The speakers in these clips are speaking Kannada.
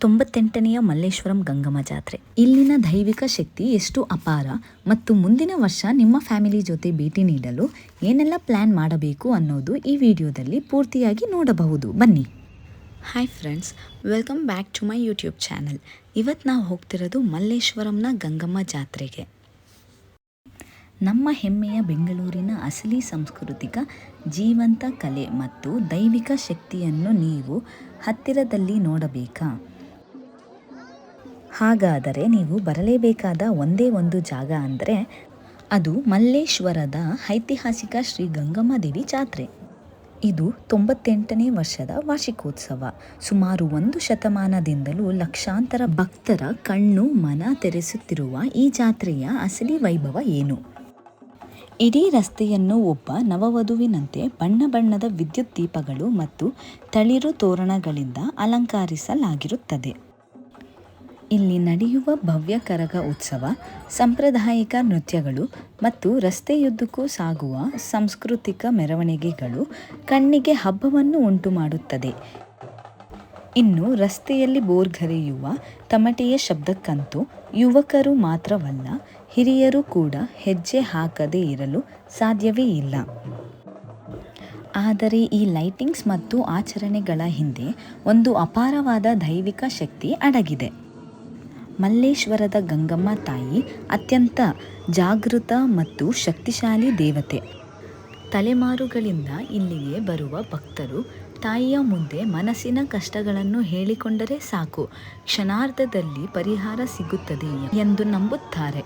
98ನೆಯ ಮಲ್ಲೇಶ್ವರಂ ಗಂಗಮ್ಮ ಜಾತ್ರೆ. ಇಲ್ಲಿನ ದೈವಿಕ ಶಕ್ತಿ ಎಷ್ಟು ಅಪಾರ ಮತ್ತು ಮುಂದಿನ ವರ್ಷ ನಿಮ್ಮ ಫ್ಯಾಮಿಲಿ ಜೊತೆ ಭೇಟಿ ನೀಡಲು ಏನೆಲ್ಲ ಪ್ಲ್ಯಾನ್ ಮಾಡಬೇಕು ಅನ್ನೋದು ಈ ವಿಡಿಯೋದಲ್ಲಿ ಪೂರ್ತಿಯಾಗಿ ನೋಡಬಹುದು. ಬನ್ನಿ. Hi friends, welcome back to my YouTube channel. ಇವತ್ತು ನಾವು ಹೋಗ್ತಿರೋದು ಮಲ್ಲೇಶ್ವರಂನ ಗಂಗಮ್ಮ ಜಾತ್ರೆಗೆ. ನಮ್ಮ ಹೆಮ್ಮೆಯ ಬೆಂಗಳೂರಿನ ಅಸಲಿ ಸಾಂಸ್ಕೃತಿಕ ಜೀವಂತ ಕಲೆ ಮತ್ತು ದೈವಿಕ ಶಕ್ತಿಯನ್ನು ನೀವು ಹತ್ತಿರದಲ್ಲಿ ನೋಡಬೇಕಾ? ಹಾಗಾದರೆ ನೀವು ಬರಲೇಬೇಕಾದ ಒಂದೇ ಒಂದು ಜಾಗ ಅಂದರೆ ಅದು ಮಲ್ಲೇಶ್ವರದ ಐತಿಹಾಸಿಕ ಶ್ರೀ ಗಂಗಮ್ಮ ದೇವಿ ಜಾತ್ರೆ. ಇದು 98ನೇ ವರ್ಷದ ವಾರ್ಷಿಕೋತ್ಸವ. ಸುಮಾರು 1 ಶತಮಾನದಿಂದಲೂ ಲಕ್ಷಾಂತರ ಭಕ್ತರ ಕಣ್ಣು ಮನ ತೆರೆಸುತ್ತಿರುವ ಈ ಜಾತ್ರೆಯ ಅಸಲಿ ವೈಭವ ಏನು? ಇಡೀ ರಸ್ತೆಯನ್ನು ಒಬ್ಬ ನವವಧುವಿನಂತೆ ಬಣ್ಣ ಬಣ್ಣದ ವಿದ್ಯುತ್ ದೀಪಗಳು ಮತ್ತು ತಳಿರು ತೋರಣಗಳಿಂದ ಅಲಂಕರಿಸಲಾಗಿರುತ್ತದೆ. ಇಲ್ಲಿ ನಡೆಯುವ ಭವ್ಯ ಕರಗ ಉತ್ಸವ, ಸಾಂಪ್ರದಾಯಿಕ ನೃತ್ಯಗಳು ಮತ್ತು ರಸ್ತೆಯುದ್ದಕ್ಕೂ ಸಾಗುವ ಸಾಂಸ್ಕೃತಿಕ ಮೆರವಣಿಗೆಗಳು ಕಣ್ಣಿಗೆ ಹಬ್ಬವನ್ನು ಉಂಟು ಮಾಡುತ್ತದೆ. ಇನ್ನು ರಸ್ತೆಯಲ್ಲಿ ಬೋರ್ಗರೆಯುವ ತಮಟೆಯ ಶಬ್ದಕ್ಕಂತೂ ಯುವಕರು ಮಾತ್ರವಲ್ಲ, ಹಿರಿಯರು ಕೂಡ ಹೆಜ್ಜೆ ಹಾಕದೇ ಇರಲು ಸಾಧ್ಯವೇ ಇಲ್ಲ. ಆದರೆ ಈ ಲೈಟಿಂಗ್ಸ್ ಮತ್ತು ಆಚರಣೆಗಳ ಹಿಂದೆ ಒಂದು ಅಪಾರವಾದ ದೈವಿಕ ಶಕ್ತಿ ಅಡಗಿದೆ. ಮಲ್ಲೇಶ್ವರದ ಗಂಗಮ್ಮ ತಾಯಿ ಅತ್ಯಂತ ಜಾಗೃತ ಮತ್ತು ಶಕ್ತಿಶಾಲಿ ದೇವತೆ. ತಲೆಮಾರುಗಳಿಂದ ಇಲ್ಲಿಗೆ ಬರುವ ಭಕ್ತರು ತಾಯಿಯ ಮುಂದೆ ಮನಸ್ಸಿನ ಕಷ್ಟಗಳನ್ನು ಹೇಳಿಕೊಂಡರೆ ಸಾಕು, ಕ್ಷಣಾರ್ಧದಲ್ಲಿ ಪರಿಹಾರ ಸಿಗುತ್ತದೆ ಎಂದು ನಂಬುತ್ತಾರೆ.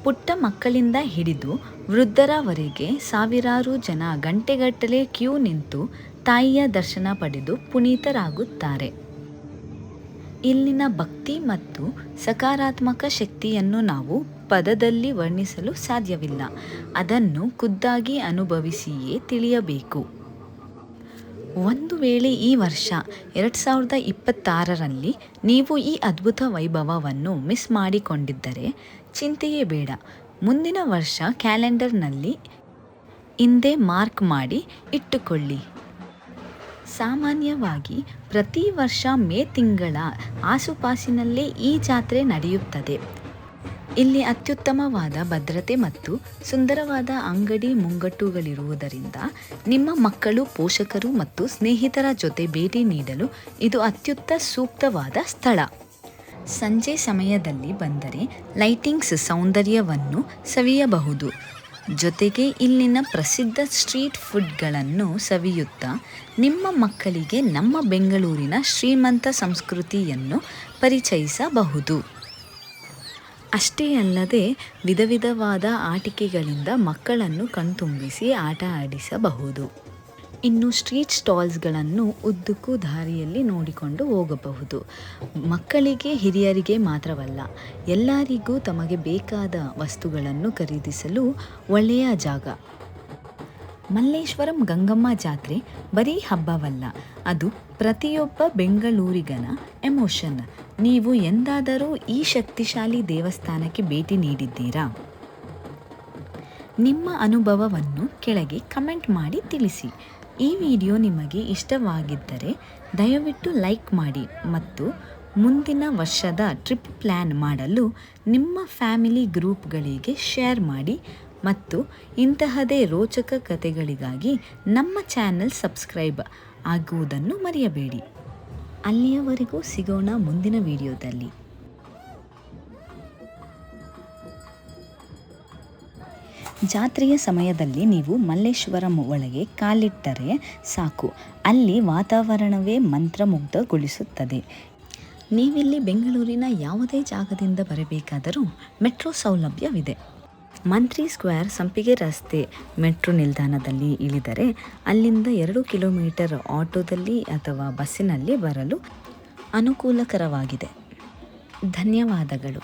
ಪುಟ್ಟ ಮಕ್ಕಳಿಂದ ಹಿಡಿದು ವೃದ್ಧರವರೆಗೆ ಸಾವಿರಾರು ಜನ ಗಂಟೆಗಟ್ಟಲೆ ಕ್ಯೂ ನಿಂತು ತಾಯಿಯ ದರ್ಶನ ಪಡೆದು ಪುನೀತರಾಗುತ್ತಾರೆ. ಇಲ್ಲಿನ ಭಕ್ತಿ ಮತ್ತು ಸಕಾರಾತ್ಮಕ ಶಕ್ತಿಯನ್ನು ನಾವು ಪದದಲ್ಲಿ ವರ್ಣಿಸಲು ಸಾಧ್ಯವಿಲ್ಲ. ಅದನ್ನು ಖುದ್ದಾಗಿ ಅನುಭವಿಸಿಯೇ ತಿಳಿಯಬೇಕು. ಒಂದು ವೇಳೆ ಈ ವರ್ಷ 2026ರಲ್ಲಿ ನೀವು ಈ ಅದ್ಭುತ ವೈಭವವನ್ನು ಮಿಸ್ ಮಾಡಿಕೊಂಡಿದ್ದರೆ ಚಿಂತೆಯೇ ಬೇಡ. ಮುಂದಿನ ವರ್ಷ ಕ್ಯಾಲೆಂಡರ್ನಲ್ಲಿ ಹಿಂದೆ ಮಾರ್ಕ್ ಮಾಡಿ ಇಟ್ಟುಕೊಳ್ಳಿ. ಸಾಮಾನ್ಯವಾಗಿ ಪ್ರತಿ ವರ್ಷ ಮೇ ತಿಂಗಳ ಆಸುಪಾಸಿನಲ್ಲೇ ಈ ಜಾತ್ರೆ ನಡೆಯುತ್ತದೆ. ಇಲ್ಲಿ ಅತ್ಯುತ್ತಮವಾದ ಭದ್ರತೆ ಮತ್ತು ಸುಂದರವಾದ ಅಂಗಡಿ ಮುಂಗಟ್ಟುಗಳಿರುವುದರಿಂದ ನಿಮ್ಮ ಮಕ್ಕಳು, ಪೋಷಕರು ಮತ್ತು ಸ್ನೇಹಿತರ ಜೊತೆ ಭೇಟಿ ನೀಡಲು ಇದು ಅತ್ಯುತ್ತ ಸೂಕ್ತವಾದ ಸ್ಥಳ. ಸಂಜೆ ಸಮಯದಲ್ಲಿ ಬಂದರೆ ಲೈಟಿಂಗ್ಸ್ ಸೌಂದರ್ಯವನ್ನು ಸವಿಯಬಹುದು. ಜೊತೆಗೆ ಇಲ್ಲಿನ ಪ್ರಸಿದ್ಧ ಸ್ಟ್ರೀಟ್ ಫುಡ್ಗಳನ್ನು ಸವಿಯುತ್ತಾ ನಿಮ್ಮ ಮಕ್ಕಳಿಗೆ ನಮ್ಮ ಬೆಂಗಳೂರಿನ ಶ್ರೀಮಂತ ಸಂಸ್ಕೃತಿಯನ್ನು ಪರಿಚಯಿಸಬಹುದು. ಅಷ್ಟೇ ಅಲ್ಲದೆ ವಿಧ ವಿಧವಾದ ಆಟಿಕೆಗಳಿಂದ ಮಕ್ಕಳನ್ನು ಕಣ್ತುಂಬಿಸಿ ಆಟ ಆಡಿಸಬಹುದು. ಇನ್ನು ಸ್ಟ್ರೀಟ್ ಸ್ಟಾಲ್ಸ್ಗಳನ್ನು ಉದ್ದಕ್ಕೂ ದಾರಿಯಲ್ಲಿ ನೋಡಿಕೊಂಡು ಹೋಗಬಹುದು. ಮಕ್ಕಳಿಗೆ, ಹಿರಿಯರಿಗೆ ಮಾತ್ರವಲ್ಲ, ಎಲ್ಲರಿಗೂ ತಮಗೆ ಬೇಕಾದ ವಸ್ತುಗಳನ್ನು ಖರೀದಿಸಲು ಒಳ್ಳೆಯ ಜಾಗ. ಮಲ್ಲೇಶ್ವರಂ ಗಂಗಮ್ಮ ಜಾತ್ರೆ ಬರೀ ಹಬ್ಬವಲ್ಲ, ಅದು ಪ್ರತಿಯೊಬ್ಬ ಬೆಂಗಳೂರಿಗನ ಎಮೋಷನ್. ನೀವು ಎಂದಾದರೂ ಈ ಶಕ್ತಿಶಾಲಿ ದೇವಸ್ಥಾನಕ್ಕೆ ಭೇಟಿ ನೀಡಿದ್ದೀರಾ? ನಿಮ್ಮ ಅನುಭವವನ್ನು ಕೆಳಗೆ ಕಮೆಂಟ್ ಮಾಡಿ ತಿಳಿಸಿ. ಈ ವಿಡಿಯೋ ನಿಮಗೆ ಇಷ್ಟವಾಗಿದ್ದರೆ ದಯವಿಟ್ಟು ಲೈಕ್ ಮಾಡಿ ಮತ್ತು ಮುಂದಿನ ವರ್ಷದ ಟ್ರಿಪ್ ಪ್ಲ್ಯಾನ್ ಮಾಡಲು ನಿಮ್ಮ ಫ್ಯಾಮಿಲಿ ಗ್ರೂಪ್ಗಳಿಗೆ ಶೇರ್ ಮಾಡಿ. ಮತ್ತು ಇಂತಹದೇ ರೋಚಕ ಕಥೆಗಳಿಗಾಗಿ ನಮ್ಮ ಚಾನೆಲ್ ಸಬ್ಸ್ಕ್ರೈಬ್ ಆಗುವುದನ್ನು ಮರೆಯಬೇಡಿ. ಅಲ್ಲಿಯವರೆಗೂ ಸಿಗೋಣ ಮುಂದಿನ ವಿಡಿಯೋದಲ್ಲಿ. ಜಾತ್ರೆಯ ಸಮಯದಲ್ಲಿ ನೀವು ಮಲ್ಲೇಶ್ವರಂ ಒಳಗೆ ಕಾಲಿಟ್ಟರೆ ಸಾಕು, ಅಲ್ಲಿ ವಾತಾವರಣವೇ ಮಂತ್ರಮುಗ್ಧಗೊಳಿಸುತ್ತದೆ. ನೀವಿಲ್ಲಿ ಬೆಂಗಳೂರಿನ ಯಾವುದೇ ಜಾಗದಿಂದ ಬರಬೇಕಾದರೂ ಮೆಟ್ರೋ ಸೌಲಭ್ಯವಿದೆ. ಮಂತ್ರಿ ಸ್ಕ್ವೇರ್ ಸಂಪಿಗೆ ರಸ್ತೆ ಮೆಟ್ರೋ ನಿಲ್ದಾಣದಲ್ಲಿ ಇಳಿದರೆ ಅಲ್ಲಿಂದ 2 ಕಿಲೋಮೀಟರ್ ಆಟೋದಲ್ಲಿ ಅಥವಾ ಬಸ್ಸಿನಲ್ಲಿ ಬರಲು ಅನುಕೂಲಕರವಾಗಿದೆ. ಧನ್ಯವಾದಗಳು.